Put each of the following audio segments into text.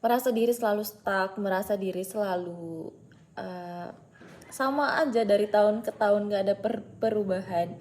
merasa diri selalu stuck, merasa diri selalu sama aja dari tahun ke tahun, gak ada perubahan.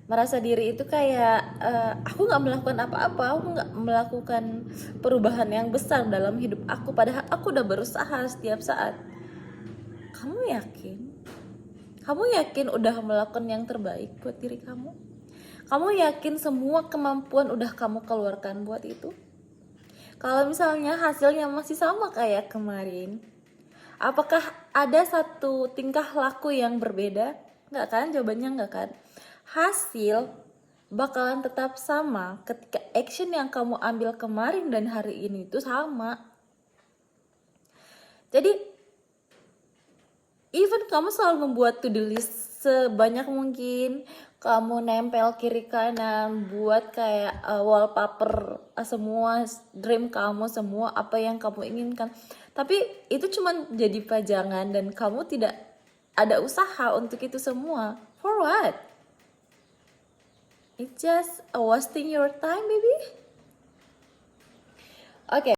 Merasa diri itu kayak aku gak melakukan apa-apa, aku gak melakukan perubahan yang besar dalam hidup aku, padahal aku udah berusaha setiap saat. Kamu yakin? Kamu yakin udah melakukan yang terbaik buat diri kamu? Kamu yakin semua kemampuan udah kamu keluarkan buat itu? Kalau misalnya hasilnya masih sama kayak kemarin, apakah ada satu tingkah laku yang berbeda? Nggak kan? Jawabannya nggak kan. Hasil bakalan tetap sama ketika action yang kamu ambil kemarin dan hari ini itu sama. Jadi even kamu selalu membuat to-do list sebanyak mungkin, kamu nempel kiri kanan buat kayak wallpaper semua dream kamu, semua apa yang kamu inginkan, tapi itu cuma jadi pajangan dan kamu tidak ada usaha untuk itu semua. For what? It's just wasting your time, baby. Oke.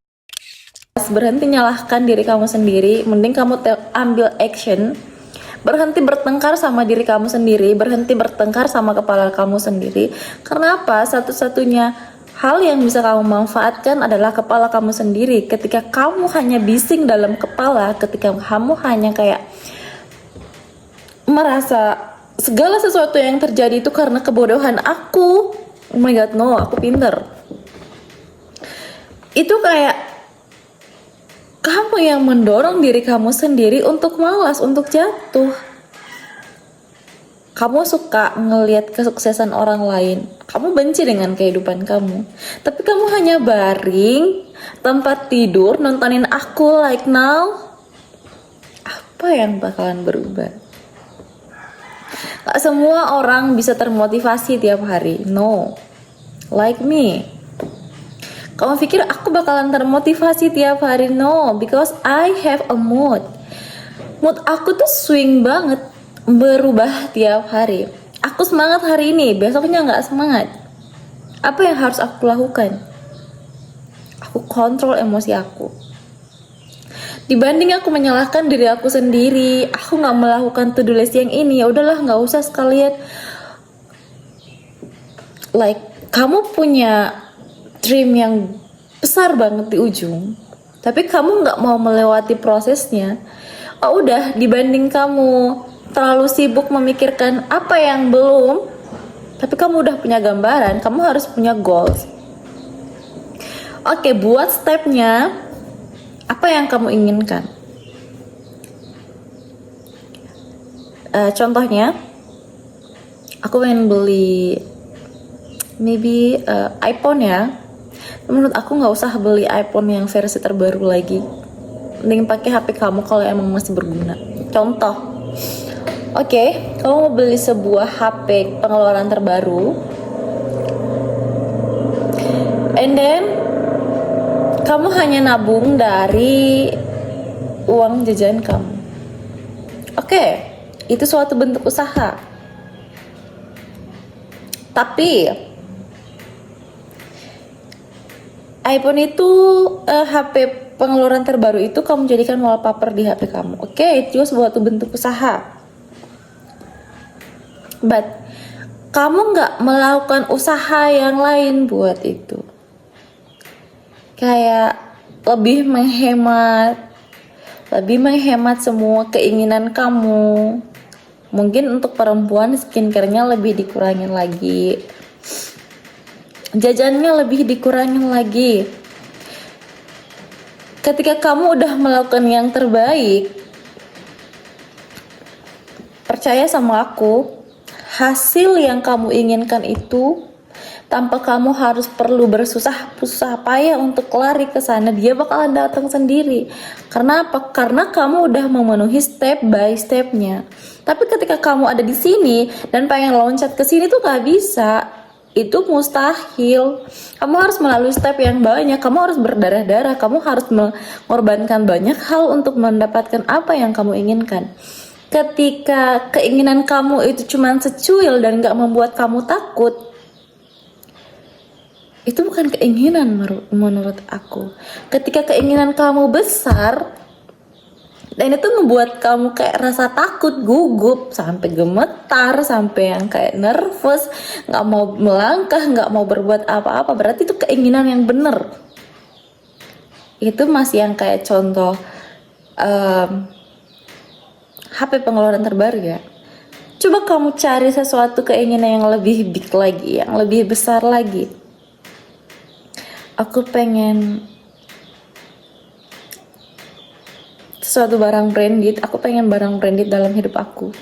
Berhenti nyalahkan diri kamu sendiri, mending kamu ambil action. Berhenti bertengkar sama diri kamu sendiri, berhenti bertengkar sama kepala kamu sendiri. Karena apa? Satu-satunya hal yang bisa kamu manfaatkan adalah kepala kamu sendiri. Ketika kamu hanya bising dalam kepala, ketika kamu hanya kayak merasa segala sesuatu yang terjadi itu karena kebodohan aku, oh my god, no, aku pinter. Itu kayak kamu yang mendorong diri kamu sendiri untuk malas, untuk jatuh. Kamu suka ngelihat kesuksesan orang lain, kamu benci dengan kehidupan kamu, tapi kamu hanya baring tempat tidur nontonin aku like now. Apa yang bakalan berubah? Gak semua orang bisa termotivasi tiap hari, no. Like me. Kamu pikir aku bakalan termotivasi tiap hari? No, because I have a mood. Mood aku tuh swing banget, berubah tiap hari. Aku semangat hari ini, besoknya gak semangat. Apa yang harus aku lakukan? Aku kontrol emosi aku. Dibanding aku menyalahkan diri aku sendiri, aku gak melakukan to-do list yang ini, ya udahlah gak usah sekalian. Like, kamu punya dream yang besar banget di ujung, tapi kamu nggak mau melewati prosesnya. Oh udah, dibanding kamu terlalu sibuk memikirkan apa yang belum, tapi kamu udah punya gambaran, kamu harus punya goals. Oke, buat stepnya, apa yang kamu inginkan? Contohnya, aku pengen beli maybe iPhone ya. Menurut aku nggak usah beli iPhone yang versi terbaru lagi, mending pakai HP kamu kalau emang masih berguna. Contoh, oke, kamu mau beli sebuah HP pengeluaran terbaru, and then kamu hanya nabung dari uang jajan kamu. Oke, itu suatu bentuk usaha. Tapi iPhone itu HP pengeluaran terbaru itu kamu jadikan wallpaper di HP kamu. Oke, itu juga suatu bentuk usaha. But kamu nggak melakukan usaha yang lain buat itu. Kayak lebih menghemat semua keinginan kamu. Mungkin untuk perempuan skincare-nya lebih dikurangin lagi, jajannya lebih dikurangin lagi. Ketika kamu udah melakukan yang terbaik, percaya sama aku, hasil yang kamu inginkan itu tanpa kamu harus perlu bersusah payah untuk lari ke sana, dia bakalan datang sendiri. Karena apa? Karena kamu udah memenuhi step by stepnya. Tapi ketika kamu ada di sini dan pengen loncat ke sini tuh gak bisa. Itu mustahil. Kamu harus melalui step yang banyak, kamu harus berdarah-darah, kamu harus mengorbankan banyak hal untuk mendapatkan apa yang kamu inginkan. Ketika keinginan kamu itu cuma secuil dan gak membuat kamu takut, Itu bukan keinginan menurut aku. Ketika keinginan kamu besar dan itu membuat kamu kayak rasa takut, gugup, sampai gemetar, sampai yang kayak nervous, nggak mau melangkah, nggak mau berbuat apa-apa, berarti itu keinginan yang bener. Itu masih yang kayak contoh HP pengeluaran terbaru ya. Coba kamu cari sesuatu keinginan yang lebih big lagi, yang lebih besar lagi. Aku pengen sesuatu barang branded, aku pengen barang branded dalam hidup aku.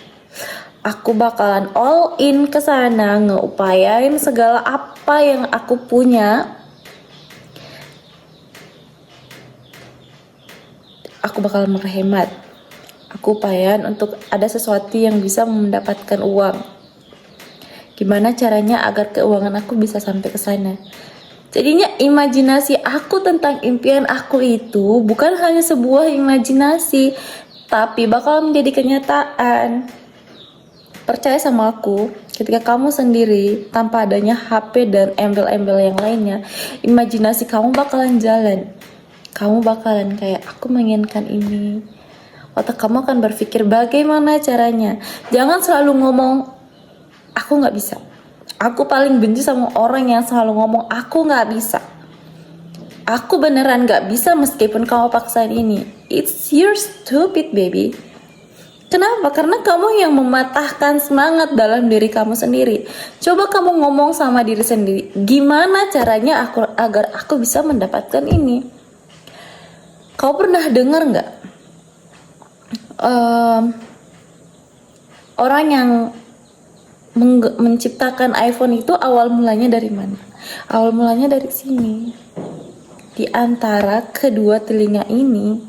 Aku bakalan all in ke sana, ngeupayain segala apa yang aku punya. Aku bakalan menghemat. Aku upayain untuk ada sesuatu yang bisa mendapatkan uang. Gimana caranya agar keuangan aku bisa sampai ke sana? Jadinya imajinasi aku tentang impian aku itu bukan hanya sebuah imajinasi, tapi bakal menjadi kenyataan. Percaya sama aku, ketika kamu sendiri tanpa adanya HP dan embel-embel yang lainnya, imajinasi kamu bakalan jalan. Kamu bakalan kayak, aku menginginkan ini. Otak kamu akan berpikir bagaimana caranya. Jangan selalu ngomong, aku gak bisa. Aku paling benci sama orang yang selalu ngomong, aku gak bisa. Aku beneran gak bisa meskipun kamu paksain ini. It's your stupid baby. Kenapa? Karena kamu yang mematahkan semangat dalam diri kamu sendiri. Coba kamu ngomong sama diri sendiri, gimana caranya agar aku bisa mendapatkan ini? Kau pernah dengar gak? Orang yang menciptakan iPhone itu awal mulanya dari mana? Awal mulanya dari sini. Di antara kedua telinga ini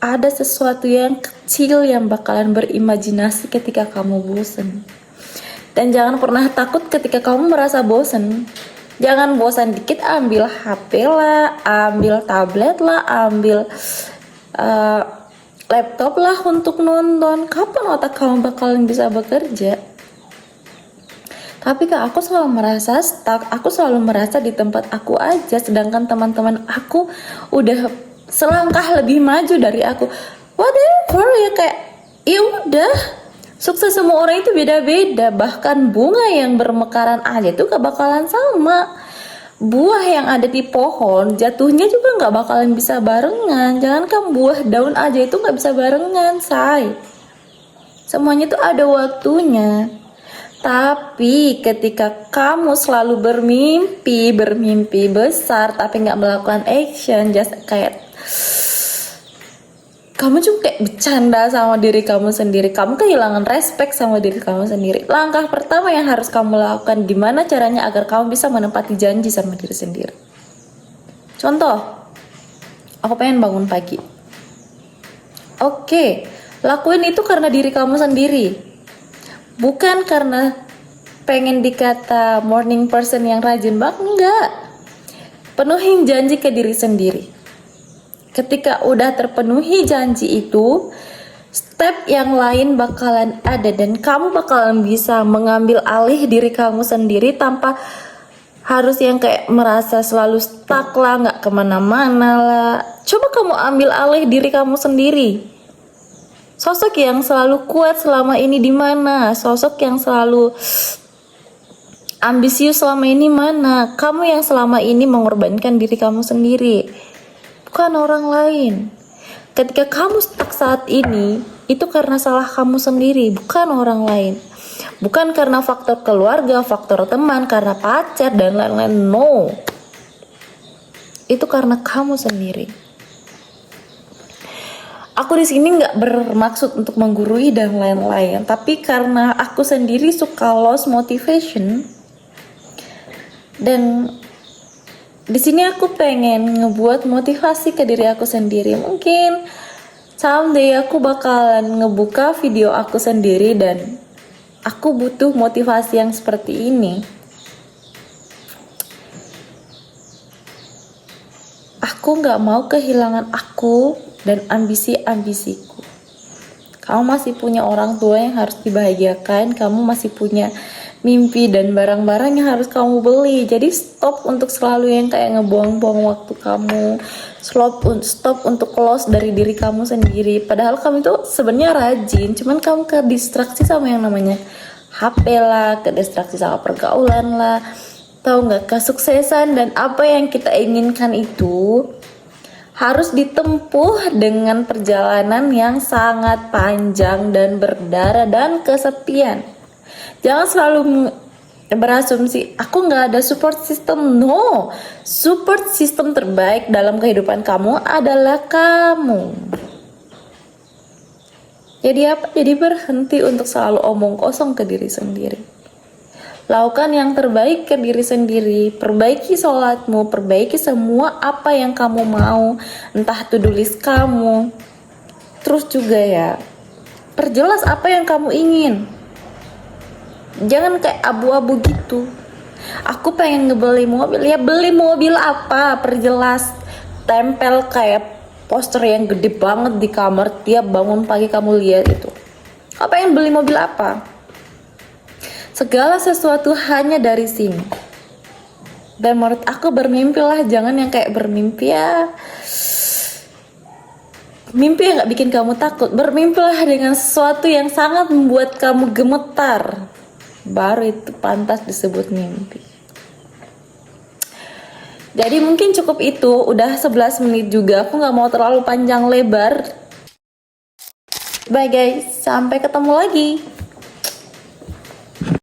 ada sesuatu yang kecil yang bakalan berimajinasi ketika kamu bosen. Dan jangan pernah takut ketika kamu merasa bosen. Jangan bosan dikit ambil HP lah, ambil tablet lah, ambil laptop lah untuk nonton. Kapan otak kamu bakalan bisa bekerja? Tapi kak, aku selalu merasa stuck. Aku selalu merasa di tempat aku aja, sedangkan teman-teman aku udah selangkah lebih maju dari aku. Whatever ya, kayak ya udah. Sukses semua orang itu beda-beda. Bahkan bunga yang bermekaran aja tuh gak bakalan sama. Buah yang ada di pohon jatuhnya juga gak bakalan bisa barengan. Jangankan buah, daun aja itu gak bisa barengan, say. Semuanya tuh ada waktunya. Tapi ketika kamu selalu bermimpi besar tapi gak melakukan action, just kayak kamu cuma kayak bercanda sama diri kamu sendiri, kamu kehilangan respect sama diri kamu sendiri. Langkah pertama yang harus kamu lakukan, gimana caranya agar kamu bisa menepati janji sama diri sendiri. Contoh, aku pengen bangun pagi. Oke, lakuin itu karena diri kamu sendiri, bukan karena pengen dikata morning person yang rajin banget. Enggak. Penuhin janji ke diri sendiri. Ketika udah terpenuhi janji itu, step yang lain bakalan ada dan kamu bakalan bisa mengambil alih diri kamu sendiri tanpa harus yang kayak merasa selalu stuck lah, nggak kemana-mana lah. Coba kamu ambil alih diri kamu sendiri. Sosok yang selalu kuat selama ini di mana? Sosok yang selalu ambisius selama ini mana? Kamu yang selama ini mengorbankan diri kamu sendiri, bukan orang lain. Ketika kamu stuck saat ini, itu karena salah kamu sendiri, bukan orang lain. Bukan karena faktor keluarga, faktor teman, karena pacar dan lain-lain. No, itu karena kamu sendiri. Aku di sini nggak bermaksud untuk menggurui dan lain-lain, tapi karena aku sendiri suka lost motivation, dan di sini aku pengen ngebuat motivasi ke diri aku sendiri. Mungkin someday aku bakalan ngebuka video aku sendiri dan aku butuh motivasi yang seperti ini. Aku gak mau kehilangan aku dan ambisi-ambisiku. Kamu masih punya orang tua yang harus dibahagiakan. Kamu masih punya mimpi dan barang-barang yang harus kamu beli. Jadi stop untuk selalu yang kayak ngebuang-buang waktu kamu. Stop untuk close dari diri kamu sendiri. Padahal kamu itu sebenarnya rajin, cuman kamu ke distraksi sama yang namanya HP lah, ke distraksi sama pergaulan lah. Tahu nggak, kesuksesan dan apa yang kita inginkan itu harus ditempuh dengan perjalanan yang sangat panjang dan berdarah dan kesepian. Jangan selalu berasumsi aku nggak ada support system. No, support system terbaik dalam kehidupan kamu adalah kamu. Jadi apa? Jadi berhenti untuk selalu omong kosong ke diri sendiri. Lakukan yang terbaik ke diri sendiri. Perbaiki sholatmu, perbaiki semua apa yang kamu mau, entah to-do list kamu. Terus juga ya, perjelas apa yang kamu ingin. Jangan kayak abu-abu gitu. Aku pengen ngebeli mobil, ya beli mobil apa? Perjelas. Tempel kayak poster yang gede banget di kamar, tiap bangun pagi kamu lihat itu. Kau pengen beli mobil apa? Segala sesuatu hanya dari sini. Dan menurut aku bermimpilah, jangan yang kayak bermimpi ya. Mimpi yang gak bikin kamu takut. Bermimpilah dengan sesuatu yang sangat membuat kamu gemetar. Baru itu pantas disebut mimpi. Jadi mungkin cukup itu. Udah 11 menit juga. Aku gak mau terlalu panjang lebar. Bye guys, sampai ketemu lagi.